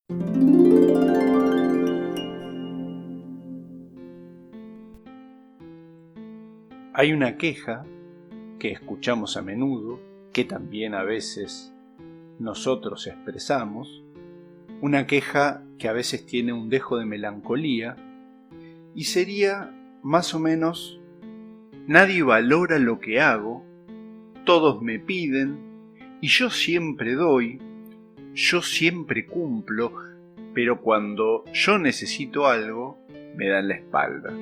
Hay una queja que escuchamos a menudo, que también a veces nosotros expresamos, una queja que a veces tiene un dejo de melancolía, y sería más o menos: nadie valora lo que hago, todos me piden, y yo siempre doy, yo siempre cumplo, pero cuando yo necesito algo, me dan la espalda.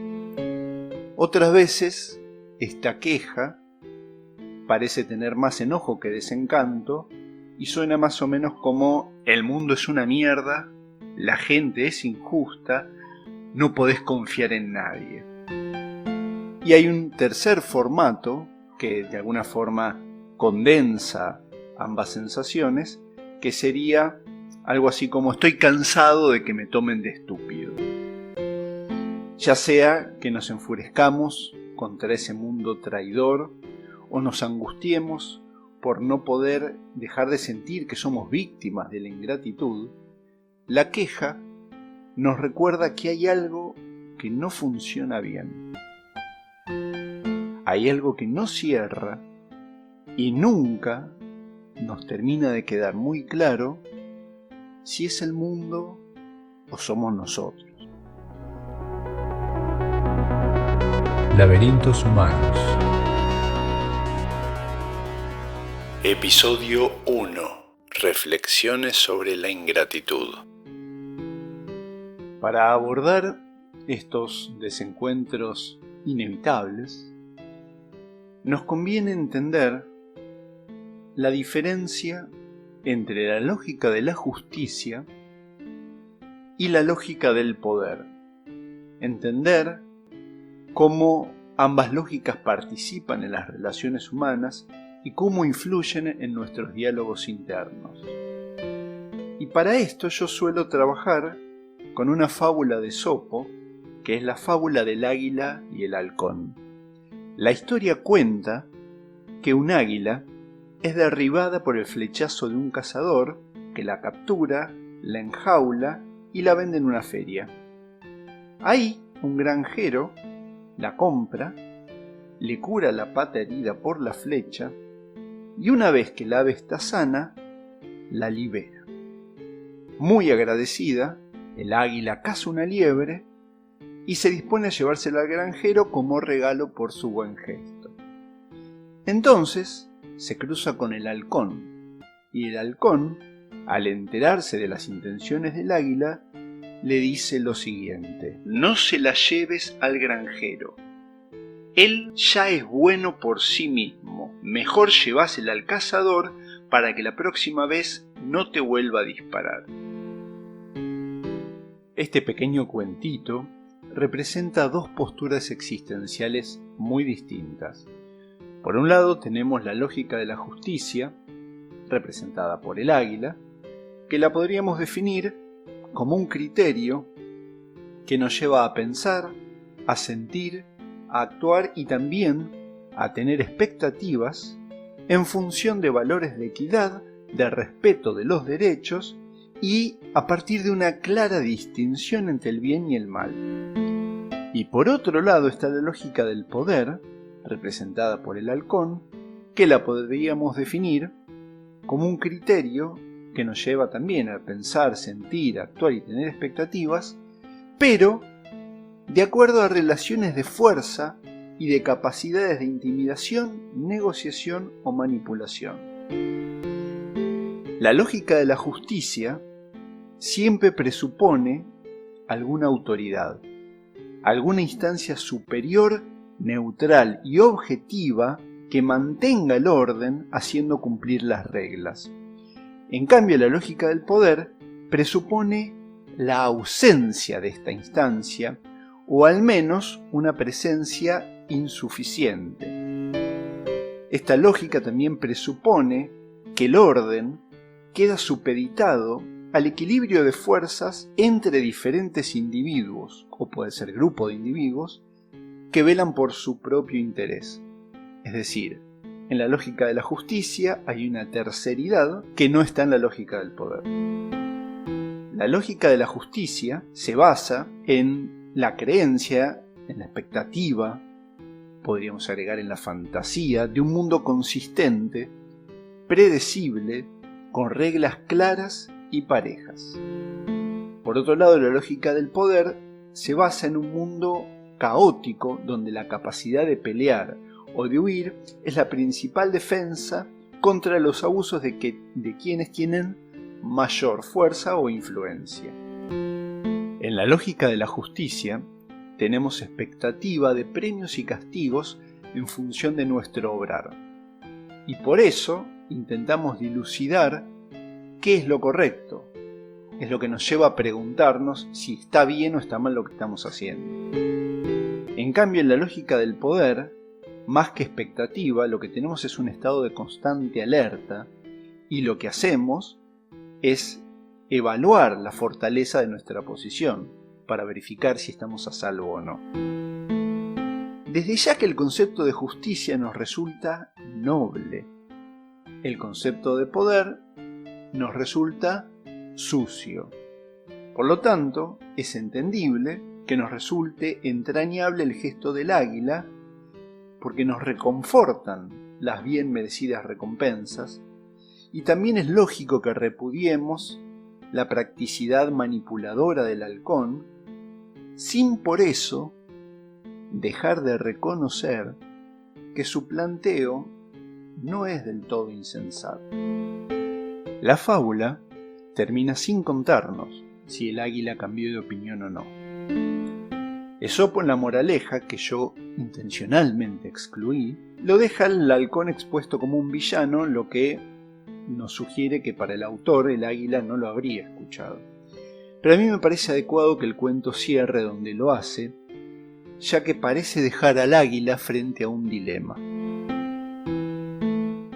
Otras veces, esta queja parece tener más enojo que desencanto y suena más o menos como: el mundo es una mierda, la gente es injusta, no podés confiar en nadie. Y hay un tercer formato que de alguna forma condensa ambas sensaciones, que sería algo así como: estoy cansado de que me tomen de estúpido. Ya sea que nos enfurezcamos contra ese mundo traidor, o nos angustiemos por no poder dejar de sentir que somos víctimas de la ingratitud, la queja nos recuerda que hay algo que no funciona bien. Hay algo que no cierra y nunca nos termina de quedar muy claro si es el mundo o somos nosotros. Laberintos humanos. Episodio 1. Reflexiones sobre la ingratitud. Para abordar estos desencuentros inevitables, nos conviene entender la diferencia entre la lógica de la justicia y la lógica del poder. Entender cómo ambas lógicas participan en las relaciones humanas y cómo influyen en nuestros diálogos internos. Y para esto yo suelo trabajar con una fábula de Esopo, que es la fábula del águila y el halcón. La historia cuenta que un águila es derribada por el flechazo de un cazador que la captura, la enjaula y la vende en una feria. Ahí un granjero la compra, le cura la pata herida por la flecha y una vez que la ave está sana, la libera. Muy agradecida, el águila caza una liebre y se dispone a llevársela al granjero como regalo por su buen gesto. Entonces se cruza con el halcón y el halcón, al enterarse de las intenciones del águila, le dice lo siguiente: no se la lleves al granjero. Él ya es bueno por sí mismo. Mejor llevásela al cazador para que la próxima vez no te vuelva a disparar. Este pequeño cuentito representa dos posturas existenciales muy distintas. Por un lado tenemos la lógica de la justicia, representada por el águila, que la podríamos definir como un criterio que nos lleva a pensar, a sentir, a actuar y también a tener expectativas en función de valores de equidad, de respeto de los derechos y a partir de una clara distinción entre el bien y el mal. Y por otro lado está la lógica del poder, representada por el halcón, que la podríamos definir como un criterio que nos lleva también a pensar, sentir, actuar y tener expectativas, pero de acuerdo a relaciones de fuerza y de capacidades de intimidación, negociación o manipulación. La lógica de la justicia siempre presupone alguna autoridad, alguna instancia superior, neutral y objetiva que mantenga el orden haciendo cumplir las reglas. En cambio, la lógica del poder presupone la ausencia de esta instancia, o al menos una presencia insuficiente. Esta lógica también presupone que el orden queda supeditado al equilibrio de fuerzas entre diferentes individuos, o puede ser grupo de individuos, que velan por su propio interés. Es decir, en la lógica de la justicia hay una terceridad que no está en la lógica del poder. La lógica de la justicia se basa en la creencia, en la expectativa, podríamos agregar en la fantasía, de un mundo consistente, predecible, con reglas claras y parejas. Por otro lado, la lógica del poder se basa en un mundo caótico donde la capacidad de pelear o de huir es la principal defensa contra los abusos de quienes tienen mayor fuerza o influencia. En la lógica de la justicia tenemos expectativa de premios y castigos en función de nuestro obrar. Y por eso intentamos dilucidar qué es lo correcto. Es lo que nos lleva a preguntarnos si está bien o está mal lo que estamos haciendo. En cambio, en la lógica del poder, más que expectativa, lo que tenemos es un estado de constante alerta y lo que hacemos es evaluar la fortaleza de nuestra posición para verificar si estamos a salvo o no. Desde ya que el concepto de justicia nos resulta noble, el concepto de poder nos resulta sucio. Por lo tanto, es entendible que nos resulte entrañable el gesto del águila, porque nos reconfortan las bien merecidas recompensas, y también es lógico que repudiemos la practicidad manipuladora del halcón, sin por eso dejar de reconocer que su planteo no es del todo insensato. La fábula termina sin contarnos si el águila cambió de opinión o no. Esopo, en la moraleja, que yo intencionalmente excluí, lo deja al halcón expuesto como un villano, lo que nos sugiere que para el autor el águila no lo habría escuchado. Pero a mí me parece adecuado que el cuento cierre donde lo hace, ya que parece dejar al águila frente a un dilema.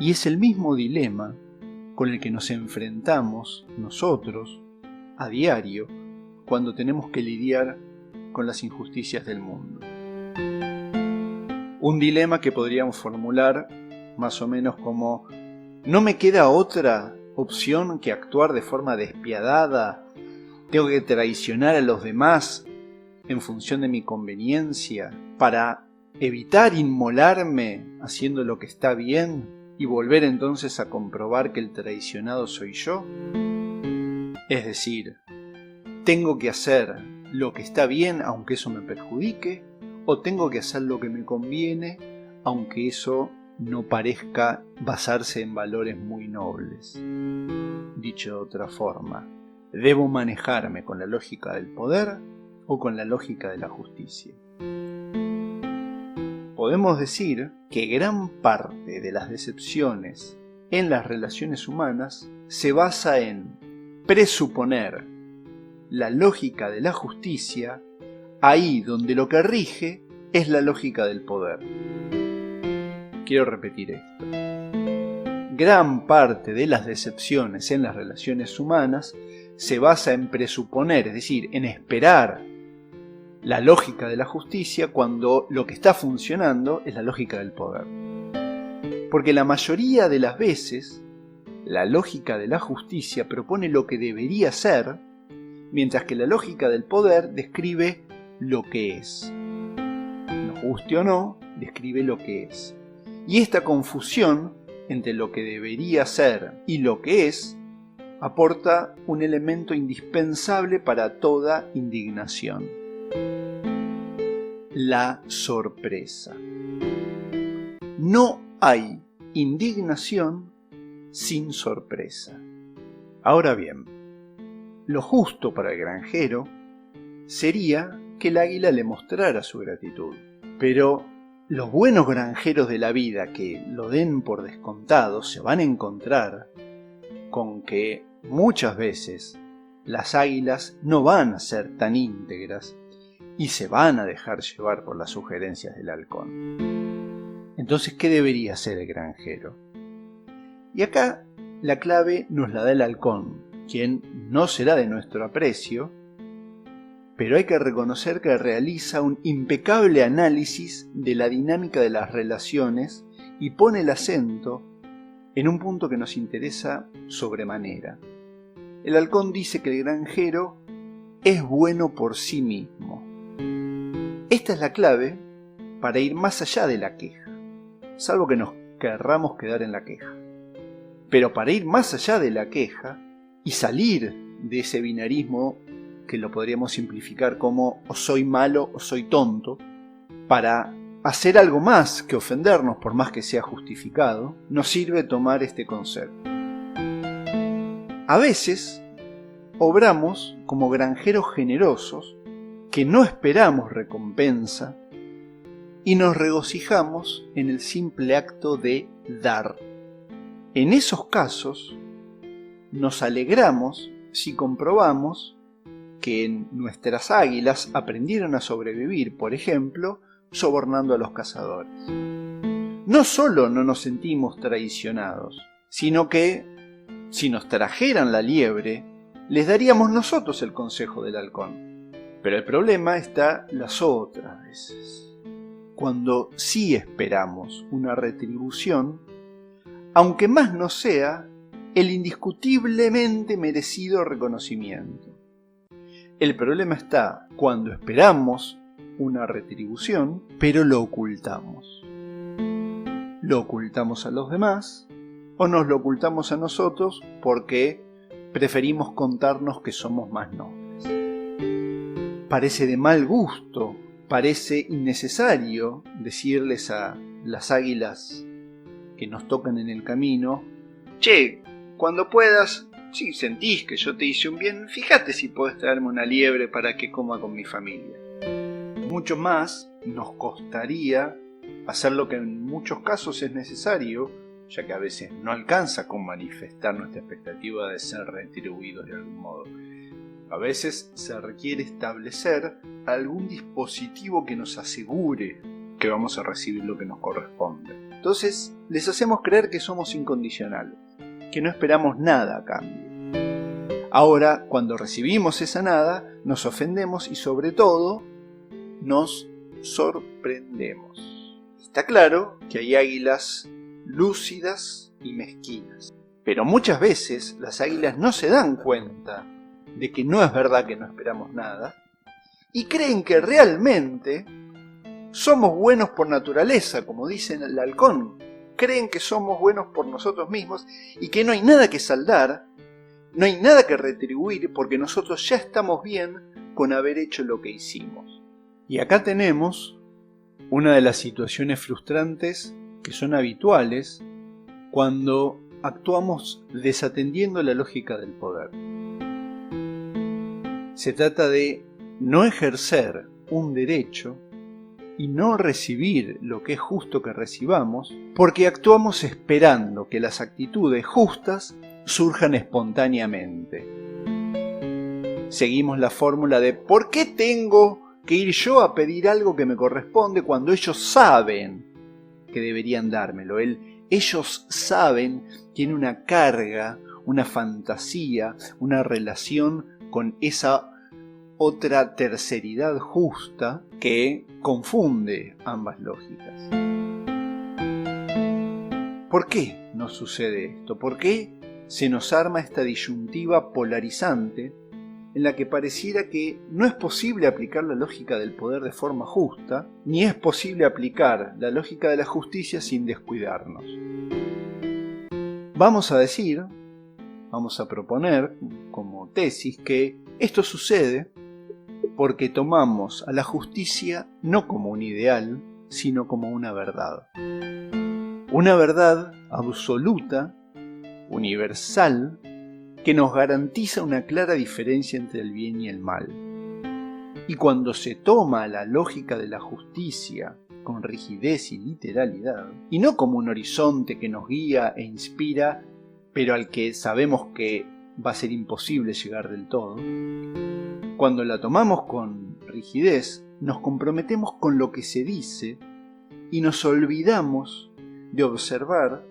Y es el mismo dilema con el que nos enfrentamos nosotros a diario cuando tenemos que lidiar con las injusticias del mundo. Un dilema que podríamos formular más o menos como: ¿no me queda otra opción que actuar de forma despiadada? ¿Tengo que traicionar a los demás en función de mi conveniencia para evitar inmolarme haciendo lo que está bien y volver entonces a comprobar que el traicionado soy yo? Es decir, ¿tengo que hacer lo que está bien aunque eso me perjudique? ¿O tengo que hacer lo que me conviene aunque eso no parezca basarse en valores muy nobles? Dicho de otra forma, ¿debo manejarme con la lógica del poder o con la lógica de la justicia? Podemos decir que gran parte de las decepciones en las relaciones humanas se basa en presuponer la lógica de la justicia ahí donde lo que rige es la lógica del poder. Quiero repetir esto. Gran parte de las decepciones en las relaciones humanas se basa en presuponer, es decir, en esperar la lógica de la justicia cuando lo que está funcionando es la lógica del poder. Porque la mayoría de las veces la lógica de la justicia propone lo que debería ser, mientras que la lógica del poder describe lo que es. Nos guste o no, describe lo que es. Y esta confusión entre lo que debería ser y lo que es aporta un elemento indispensable para toda indignación: la sorpresa. No hay indignación sin sorpresa. Ahora bien, lo justo para el granjero sería que el águila le mostrara su gratitud. Pero los buenos granjeros de la vida que lo den por descontado se van a encontrar con que muchas veces las águilas no van a ser tan íntegras y se van a dejar llevar por las sugerencias del halcón. Entonces, ¿qué debería hacer el granjero? Y acá la clave nos la da el halcón, quien no será de nuestro aprecio, pero hay que reconocer que realiza un impecable análisis de la dinámica de las relaciones y pone el acento en un punto que nos interesa sobremanera. El halcón dice que el granjero es bueno por sí mismo. Esta es la clave para ir más allá de la queja, salvo que nos querramos quedar en la queja. Pero para ir más allá de la queja y salir de ese binarismo que lo podríamos simplificar como o soy malo o soy tonto, para hacer algo más que ofendernos por más que sea justificado, nos sirve tomar este concepto. A veces obramos como granjeros generosos que no esperamos recompensa y nos regocijamos en el simple acto de dar. En esos casos, nos alegramos si comprobamos que nuestras águilas aprendieron a sobrevivir, por ejemplo, sobornando a los cazadores. No solo no nos sentimos traicionados, sino que, si nos trajeran la liebre, les daríamos nosotros el consejo del halcón. Pero el problema está las otras veces, cuando sí esperamos una retribución, aunque más no sea el indiscutiblemente merecido reconocimiento. El problema está cuando esperamos una retribución, pero lo ocultamos. Lo ocultamos a los demás o nos lo ocultamos a nosotros porque preferimos contarnos que somos más nobles. Parece de mal gusto, parece innecesario decirles a las águilas que nos tocan en el camino: che, cuando puedas, si sentís que yo te hice un bien, fíjate si podés traerme una liebre para que coma con mi familia. Mucho más nos costaría hacer lo que en muchos casos es necesario, ya que a veces no alcanza con manifestar nuestra expectativa de ser retribuidos de algún modo. A veces se requiere establecer algún dispositivo que nos asegure que vamos a recibir lo que nos corresponde. Entonces, les hacemos creer que somos incondicionales, que no esperamos nada a cambio. Ahora, cuando recibimos esa nada, nos ofendemos y sobre todo, nos sorprendemos. Está claro que hay águilas lúcidas y mezquinas, pero muchas veces las águilas no se dan cuenta de que no es verdad que no esperamos nada y creen que realmente somos buenos por naturaleza, como dice el halcón. Creen que somos buenos por nosotros mismos y que no hay nada que saldar, no hay nada que retribuir porque nosotros ya estamos bien con haber hecho lo que hicimos. Y acá tenemos una de las situaciones frustrantes que son habituales cuando actuamos desatendiendo la lógica del poder. Se trata de no ejercer un derecho y no recibir lo que es justo que recibamos, porque actuamos esperando que las actitudes justas surjan espontáneamente. Seguimos la fórmula de ¿por qué tengo que ir yo a pedir algo que me corresponde cuando ellos saben que deberían dármelo? Ellos saben, tiene una carga, una fantasía, una relación con esa otra terceridad justa que confunde ambas lógicas. ¿Por qué nos sucede esto? ¿Por qué se nos arma esta disyuntiva polarizante en la que pareciera que no es posible aplicar la lógica del poder de forma justa, ni es posible aplicar la lógica de la justicia sin descuidarnos? Vamos a proponer como tesis que esto sucede porque tomamos a la justicia no como un ideal, sino como una verdad. Una verdad absoluta, universal, que nos garantiza una clara diferencia entre el bien y el mal. Y cuando se toma la lógica de la justicia con rigidez y literalidad, y no como un horizonte que nos guía e inspira, pero al que sabemos que va a ser imposible llegar del todo, cuando la tomamos con rigidez, nos comprometemos con lo que se dice y nos olvidamos de observar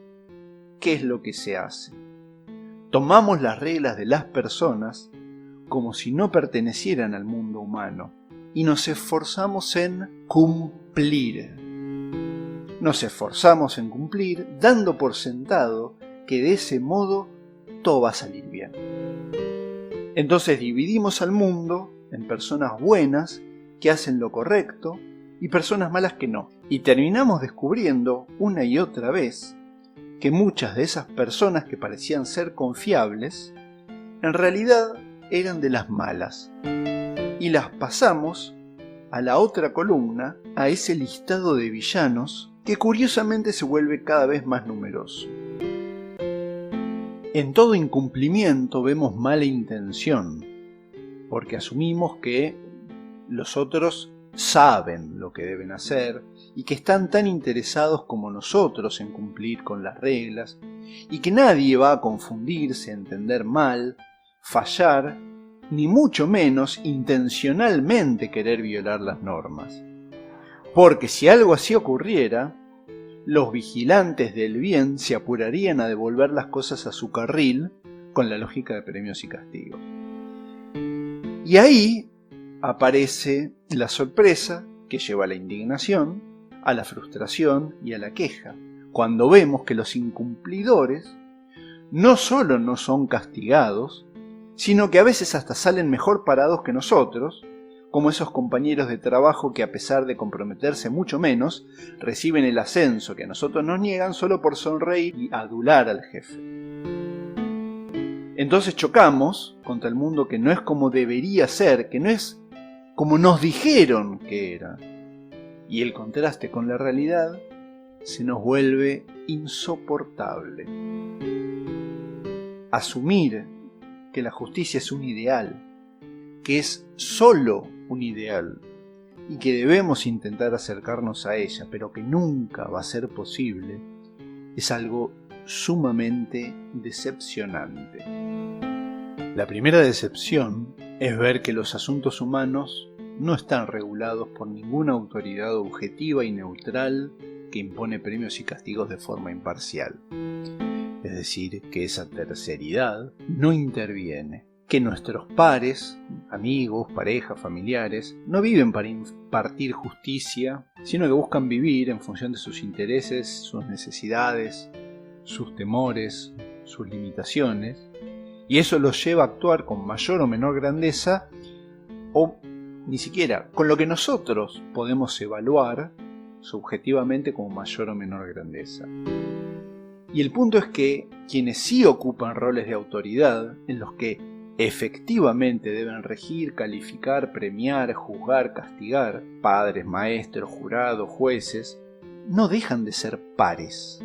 qué es lo que se hace. Tomamos las reglas de las personas como si no pertenecieran al mundo humano y nos esforzamos en cumplir. Nos esforzamos en cumplir dando por sentado que de ese modo todo va a salir bien. Entonces dividimos al mundo en personas buenas que hacen lo correcto y personas malas que no. Y terminamos descubriendo una y otra vez que muchas de esas personas que parecían ser confiables, en realidad eran de las malas. Y las pasamos a la otra columna, a ese listado de villanos que curiosamente se vuelve cada vez más numeroso. En todo incumplimiento vemos mala intención, porque asumimos que los otros saben lo que deben hacer y que están tan interesados como nosotros en cumplir con las reglas y que nadie va a confundirse, entender mal, fallar, ni mucho menos intencionalmente querer violar las normas. Porque si algo así ocurriera, los vigilantes del bien se apurarían a devolver las cosas a su carril con la lógica de premios y castigos. Y ahí aparece la sorpresa que lleva a la indignación, a la frustración y a la queja, cuando vemos que los incumplidores no solo no son castigados, sino que a veces hasta salen mejor parados que nosotros, como esos compañeros de trabajo que a pesar de comprometerse mucho menos, reciben el ascenso que a nosotros nos niegan solo por sonreír y adular al jefe. Entonces chocamos contra el mundo que no es como debería ser, que no es como nos dijeron que era. Y el contraste con la realidad se nos vuelve insoportable. Asumir que la justicia es un ideal, que es solo un ideal, y que debemos intentar acercarnos a ella, pero que nunca va a ser posible, es algo sumamente decepcionante. La primera decepción es ver que los asuntos humanos no están regulados por ninguna autoridad objetiva y neutral que impone premios y castigos de forma imparcial. Es decir, que esa terceridad no interviene, que nuestros pares, amigos, parejas, familiares, no viven para impartir justicia, sino que buscan vivir en función de sus intereses, sus necesidades, sus temores, sus limitaciones, y eso los lleva a actuar con mayor o menor grandeza, o ni siquiera con lo que nosotros podemos evaluar subjetivamente como mayor o menor grandeza. Y el punto es que quienes sí ocupan roles de autoridad, en los que efectivamente deben regir, calificar, premiar, juzgar, castigar, padres, maestros, jurados, jueces, no dejan de ser pares.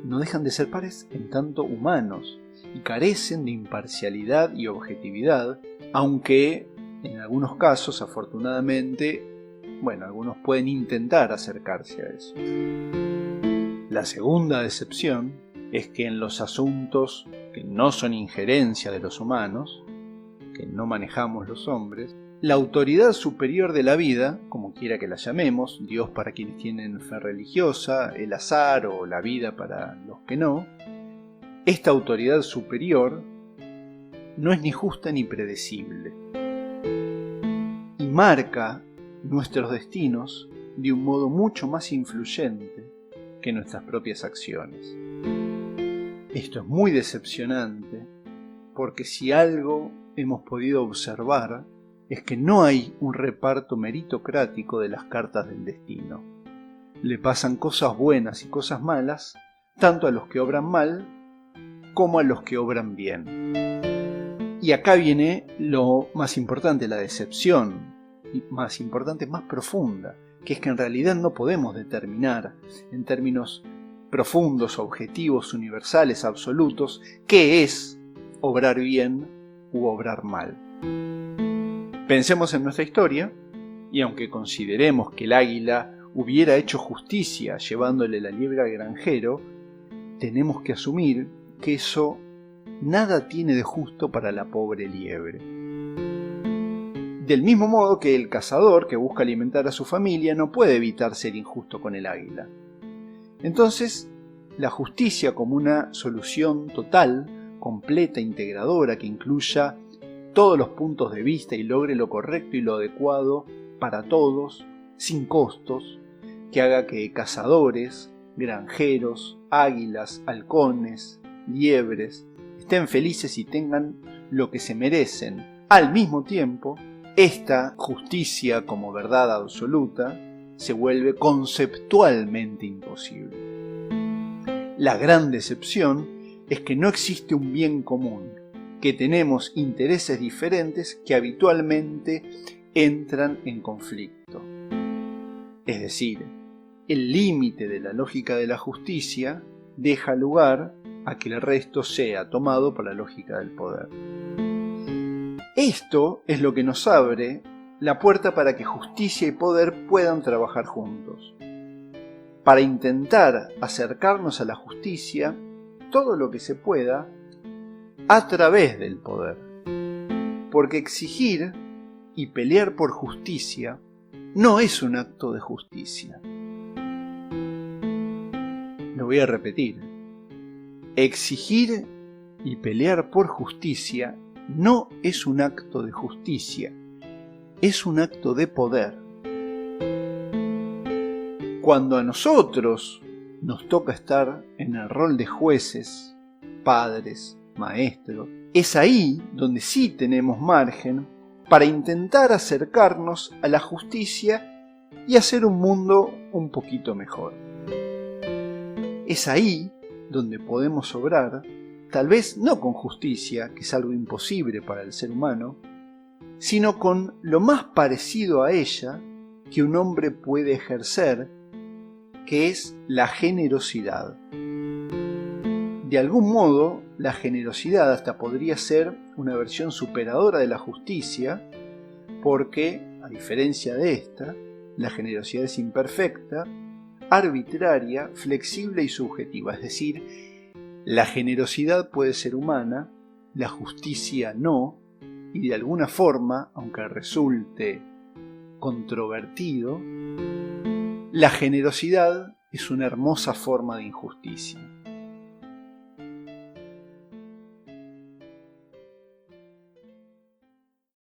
No dejan de ser pares en tanto humanos y carecen de imparcialidad y objetividad, aunque en algunos casos, afortunadamente, algunos pueden intentar acercarse a eso. La segunda decepción es que en los asuntos que no son injerencia de los humanos, que no manejamos los hombres, la autoridad superior de la vida, como quiera que la llamemos, Dios para quienes tienen fe religiosa, el azar o la vida para los que no, esta autoridad superior no es ni justa ni predecible y marca nuestros destinos de un modo mucho más influyente que nuestras propias acciones. Esto es muy decepcionante porque si algo hemos podido observar es que no hay un reparto meritocrático de las cartas del destino. Le pasan cosas buenas y cosas malas tanto a los que obran mal como a los que obran bien. Y acá viene lo más importante, la decepción, y más importante, más profunda, que es que en realidad no podemos determinar en términos profundos, objetivos, universales, absolutos, qué es obrar bien u obrar mal. Pensemos en nuestra historia, y aunque consideremos que el águila hubiera hecho justicia llevándole la liebre al granjero, tenemos que asumir que eso nada tiene de justo para la pobre liebre. Del mismo modo que el cazador que busca alimentar a su familia no puede evitar ser injusto con el águila. Entonces, la justicia como una solución total, completa, integradora, que incluya todos los puntos de vista y logre lo correcto y lo adecuado para todos, sin costos, que haga que cazadores, granjeros, águilas, halcones, liebres, estén felices y tengan lo que se merecen. Al mismo tiempo, esta justicia como verdad absoluta se vuelve conceptualmente imposible. La gran decepción es que no existe un bien común, que tenemos intereses diferentes que habitualmente entran en conflicto. Es decir, el límite de la lógica de la justicia deja lugar a que el resto sea tomado por la lógica del poder. Esto es lo que nos abre la puerta para que justicia y poder puedan trabajar juntos. Para intentar acercarnos a la justicia todo lo que se pueda a través del poder. Porque exigir y pelear por justicia no es un acto de justicia. Lo voy a repetir. Exigir y pelear por justicia no es un acto de justicia, es un acto de poder. Cuando a nosotros nos toca estar en el rol de jueces, padres, maestros, es ahí donde sí tenemos margen para intentar acercarnos a la justicia y hacer un mundo un poquito mejor. Es ahí donde podemos obrar, tal vez no con justicia, que es algo imposible para el ser humano, sino con lo más parecido a ella que un hombre puede ejercer, que es la generosidad. De algún modo, la generosidad hasta podría ser una versión superadora de la justicia, porque, a diferencia de esta, la generosidad es imperfecta, arbitraria, flexible y subjetiva. Es decir, la generosidad puede ser humana, la justicia no, y de alguna forma, aunque resulte controvertido, la generosidad es una hermosa forma de injusticia.